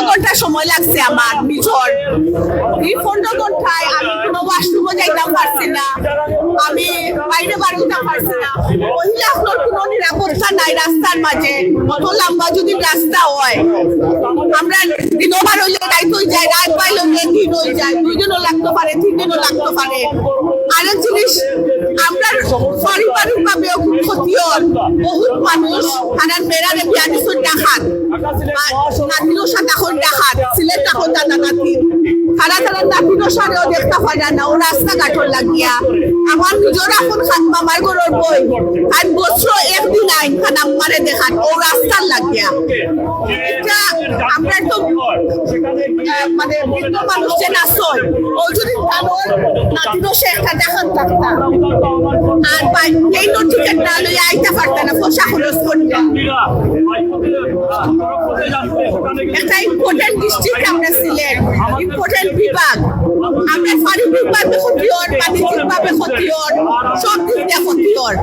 ঘন্টা সময় লাগছে আমার নিজর। এই 15 ঘন্টায় আমি কোনো ওয়াশরুমে যাইতাম পারছি না, আমি বাইরে বাড়িতাম পারছি না। মহিলাগুলোর কোনো নিরাপত্তা নাই রাস্তার মাঝে, অত লম্বা যদি রাস্তা হয়। আমরা দিনবার হইলে রাইত হয়ে যায়, রাত পাইলে দিন হয়ে যায়, 2 দিনও লাগতে পারে, 3 দিনও লাগতে পারে। আরেক জিনিস, আমরা পারিবারিক ভাবেও খুব ক্ষতি হয়। বহুত মানুষ তারা মেয়েরারে বিয়া দিচ্ছেন ডাকাত, নাতিরও সাথে এখন ডাকাত, সিলেট এখন দাদা নাতি, তারা নাতিরও সারেও দেখতে পারে না, ও রাস্তাঘাটর লাগিয়া। আমার নিজের এখন মামার ঘরের বই, আর বছর একদিন আইন খান আমারে দেখান, ও রাস্তার লাগিয়া। এটা আমরা তো মানে বৃদ্ধ মানুষ যে নাচয়, ও যদি তানোর নাতিরও সে একটা দেখান থাকতাম, আর এই টিকেট না লইয়া আইতে পারতাম না, পয়সা খরচ করতাম। একটা ইম্পর্টেন্ট ডিস্ট্রিক্ট আমরা সিলেট, ইম্পর্টেন্ট বিভাগ। আমরা পারিবারিক ভাবে ক্ষতি হন, বাণিজ্যিক ভাবে ক্ষতি হন, সব দিক দিয়ে ক্ষতি হন।